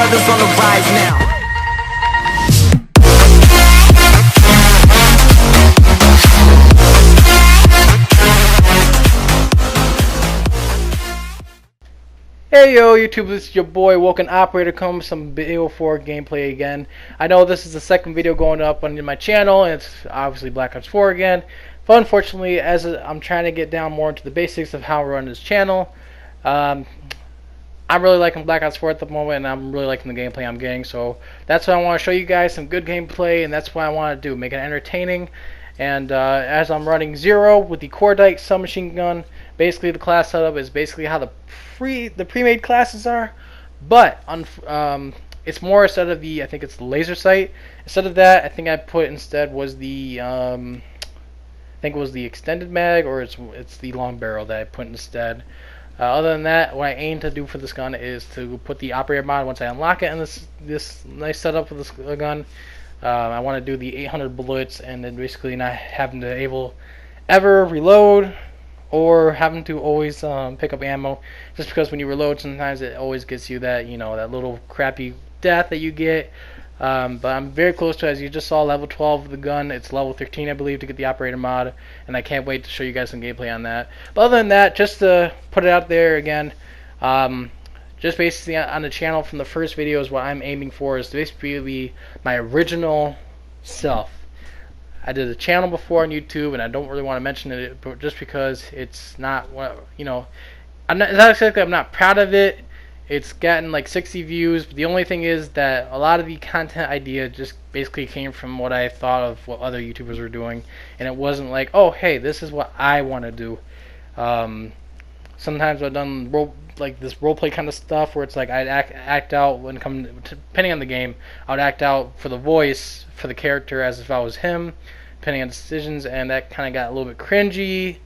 brothers on the rise now. Hey yo YouTube, this is your boy Woken Operator coming with some Bo4 gameplay again. I know this is the second video going up on my channel, and it's obviously Black Ops 4 again. But unfortunately, as I'm trying to get down more into the basics of how I run this channel, I'm really liking Black Ops 4 at the moment, and I'm really liking the gameplay I'm getting. So that's why I want to show you guys some good gameplay, and that's what I want to do, make it entertaining. And as I'm running Zero with the Cordite submachine gun, basically the class setup is basically how the pre-made classes are, but it's more instead of the, I think it's the laser sight. Instead of that, I think I put instead was the I think it was the extended mag, or it's the long barrel that I put instead. Other than that, what I aim to do for this gun is to put the operator mod once I unlock it in this nice setup for this gun. I want to do the 800 bullets, and then basically not having to ever reload, or having to always pick up ammo, just because when you reload sometimes it always gets you that, you know, that little crappy death that you get. But I'm very close to, as you just saw, level 12 of the gun. It's level 13 I believe to get the operator mod, and I can't wait to show you guys some gameplay on that. But other than that, just to put it out there again, just basically on the channel from the first video is what I'm aiming for, is to basically be my original self. I did a channel before on YouTube, and I don't really want to mention it, but just because it's not what, you know, it's not exactly, I'm not proud of it. It's gotten like 60 views, but the only thing is that a lot of the content idea just basically came from what I thought of what other YouTubers were doing, and it wasn't like, oh hey, this is what I want to do. Sometimes I've done this roleplay kind of stuff where it's like I'd act out when it comes, depending on the game, I would act out for the voice for the character as if I was him, depending on decisions, and that kind of got a little bit cringy,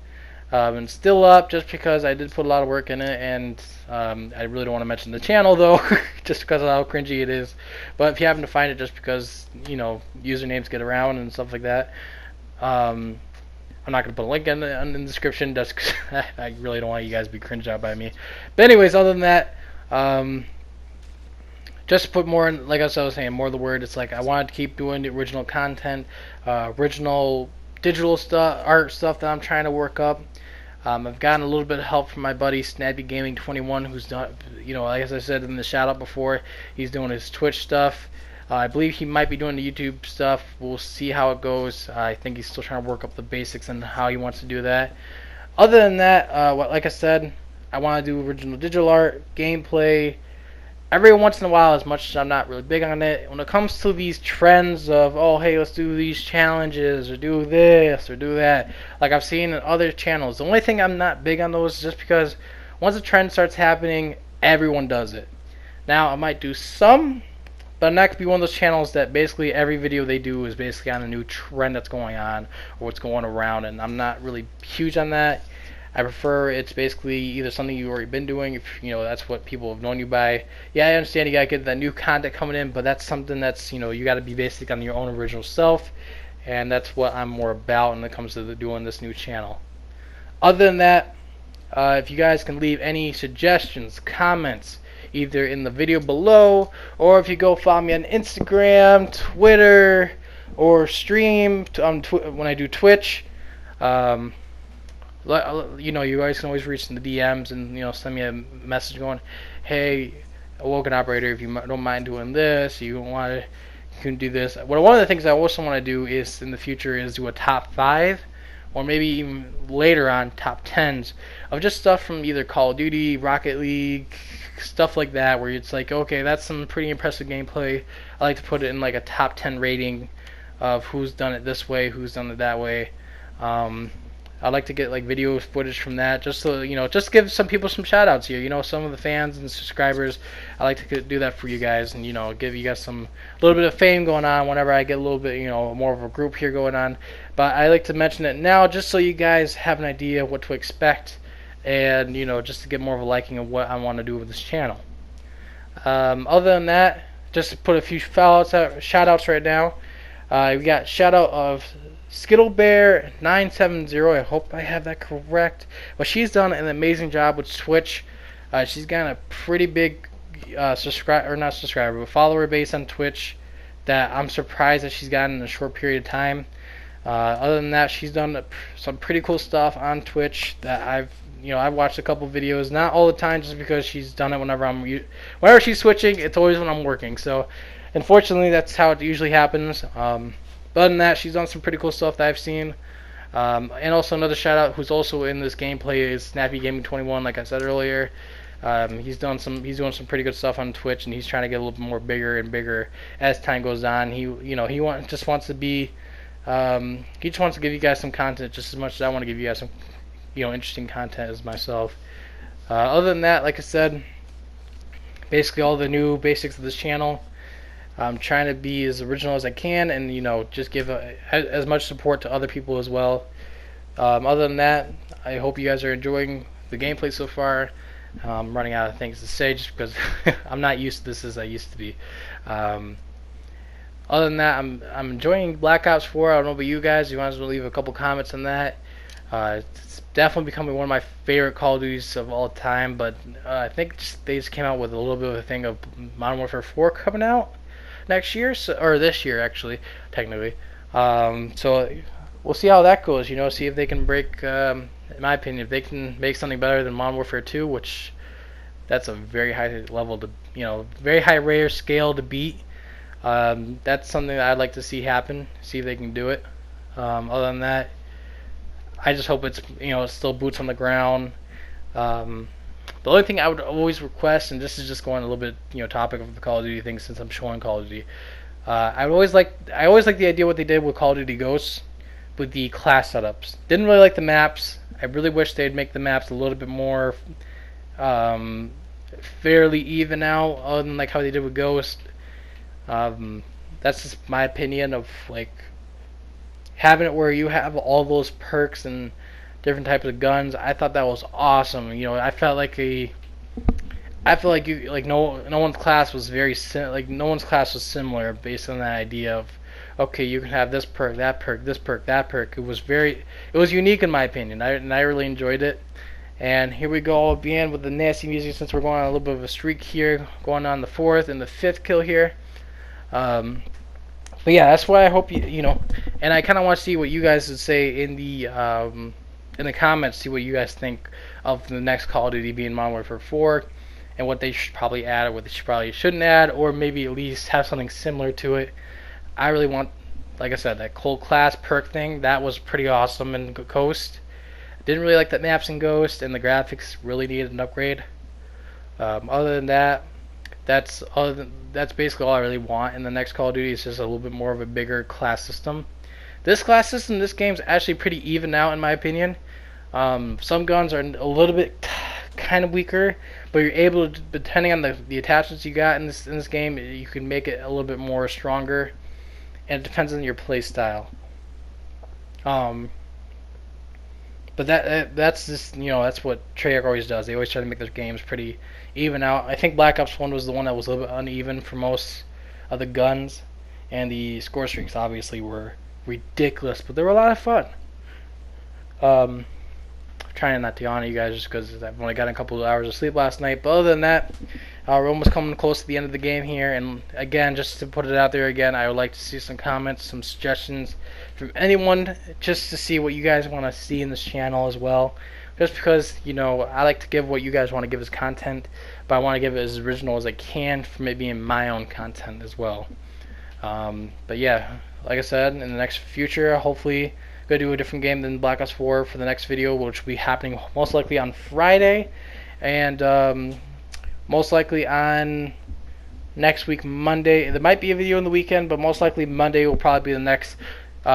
and still up just because I did put a lot of work in it, and I really don't want to mention the channel though, just because of how cringy it is. But if you happen to find it, just because, you know, usernames get around and stuff like that, I'm not going to put a link in the description, just because I really don't want you guys to be cringed out by me. But anyways, other than that, just to put more in, like I was saying, more of the word, it's like I wanted to keep doing the original content, original digital stuff, art stuff that I'm trying to work up. I've gotten a little bit of help from my buddy Snappy Gaming 21, who's done, you know, like as I said in the shout out before, he's doing his Twitch stuff. I believe he might be doing the YouTube stuff. We'll see how it goes. I think he's still trying to work up the basics and how he wants to do that. Other than that, like I said, I want to do original digital art, gameplay, every once in a while, as much as I'm not really big on it. When it comes to these trends of, oh hey, let's do these challenges, or do this, or do that, like I've seen in other channels, the only thing I'm not big on those is just because once a trend starts happening, everyone does it. Now, I might do some, but I'm not going to be one of those channels that basically every video they do is basically on a new trend that's going on, or what's going around, and I'm not really huge on that. I prefer it's basically either something you've already been doing, if you know that's what people have known you by. Yeah, I understand you gotta get that new content coming in, but that's something that's, you know, you gotta be basic on your own original self, and that's what I'm more about when it comes to doing this new channel. Other than that, if you guys can leave any suggestions, comments, either in the video below, or if you go follow me on Instagram, Twitter, or stream when I do Twitch. You know, you guys can always reach in the DMs and, you know, send me a message going, hey, Woken Operator, if you don't mind doing this, you can do this. Well, one of the things I also want to do is in the future is do a top 5, or maybe even later on top 10s of just stuff from either Call of Duty, Rocket League, stuff like that, where it's like, okay, that's some pretty impressive gameplay. I like to put it in like a top 10 rating of who's done it this way, who's done it that way. I'd like to get like video footage from that, just so, you know, just give some people some shout outs here, you know, some of the fans and subscribers. I like to do that for you guys, and, you know, give you guys a little bit of fame going on whenever I get a little bit, you know, more of a group here going on. But I like to mention it now just so you guys have an idea of what to expect, and, you know, just to get more of a liking of what I want to do with this channel. Other than that, just to put a few shout outs right now. We got shout out of Skittlebear970. I hope I have that correct. But she's done an amazing job with Twitch. She's got a pretty big follower base on Twitch that I'm surprised that she's gotten in a short period of time. Other than that, she's done some pretty cool stuff on Twitch that I've watched a couple videos, not all the time, just because she's done it whenever she's switching. It's always when I'm working. So, unfortunately, that's how it usually happens. But other than that, she's done some pretty cool stuff that I've seen. And also another shout out who's also in this gameplay is Snappy Gaming 21. Like I said earlier, he's doing some pretty good stuff on Twitch, and he's trying to get a little bit more bigger and bigger as time goes on. He just wants to be he just wants to give you guys some content just as much as I want to give you guys some interesting content as myself. Other than that, like I said, basically all the new basics of this channel. I'm trying to be as original as I can, and just give as much support to other people as well. Other than that, I hope you guys are enjoying the gameplay so far. I'm running out of things to say just because I'm not used to this as I used to be. Other than that, I'm enjoying Black Ops 4. I don't know about you guys. You want to leave a couple comments on that. It's definitely becoming one of my favorite Call of Duties of all time. But I think they just came out with a little bit of a thing of Modern Warfare 4 coming out next year, or this year actually, technically. So we'll see how that goes. See if they can break. In my opinion, if they can make something better than Modern Warfare 2, which that's a very high level to, very high rare scale to beat. That's something that I'd like to see happen. See if they can do it. Other than that, I just hope it's still boots on the ground. The only thing I would always request, and this is just going a little bit topic of the Call of Duty thing since I'm showing Call of Duty. I always like the idea what they did with Call of Duty Ghosts with the class setups. Didn't really like the maps. I really wish they'd make the maps a little bit more fairly even out, other than like how they did with Ghost. That's just my opinion of having it where you have all those perks and different types of guns. I thought that was awesome. I felt like no one's class was no one's class was similar based on that idea of, okay, you can have this perk, that perk, this perk, that perk. It was unique in my opinion. And I really enjoyed it. And here we go again with the nasty music, since we're going on a little bit of a streak here, going on the 4th and the 5th kill here. But yeah, that's why I hope and I kind of want to see what you guys would say in the comments. See what you guys think of the next Call of Duty being Modern Warfare 4, and what they should probably add, or what they probably shouldn't add, or maybe at least have something similar to it. I really want, like I said, that cold class perk thing. That was pretty awesome in Ghost. Didn't really like the maps in Ghost, and the graphics really needed an upgrade. Other than that, that's basically all I really want in the next Call of Duty. Is just a little bit more of a bigger class system. This class system, this game's actually pretty even out in my opinion. Some guns are a little bit kind of weaker, but you're able to, depending on the attachments you got in this game, you can make it a little bit more stronger, and it depends on your play style. But that's just that's what Treyarch always does. They always try to make their games pretty even out. I think Black Ops 1 was the one that was a little bit uneven for most of the guns, and the score streaks obviously were ridiculous, but they were a lot of fun. Trying not to yawn at you guys just because I've only got a couple of hours of sleep last night. But other than that, we're almost coming close to the end of the game here. And again, just to put it out there again, I would like to see some comments, some suggestions from anyone, just to see what you guys want to see in this channel as well. Just because, I like to give what you guys want to give as content, but I want to give it as original as I can from it being my own content as well. But yeah, like I said, in the next future, hopefully going to do a different game than Black Ops 4 for the next video, which will be happening most likely on Friday, and most likely on next week Monday. There might be a video in the weekend, but most likely Monday will probably be the next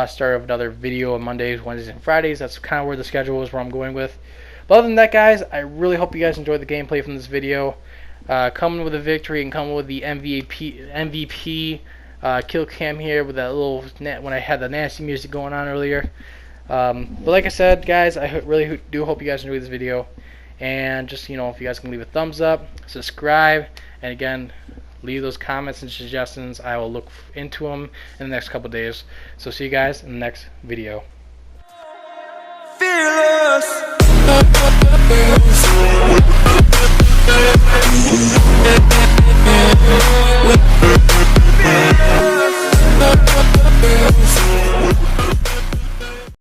start of another video on Mondays, Wednesdays, and Fridays. That's kind of where the schedule is, where I'm going with. But other than that, guys, I really hope you guys enjoyed the gameplay from this video. Coming with a victory and coming with the MVP kill cam here with that little when I had the nasty music going on earlier. But like I said, guys, I really do hope you guys enjoyed this video. And just, if you guys can leave a thumbs up, subscribe, and again, leave those comments and suggestions. I will look into them in the next couple days. So see you guys in the next video. Fearless.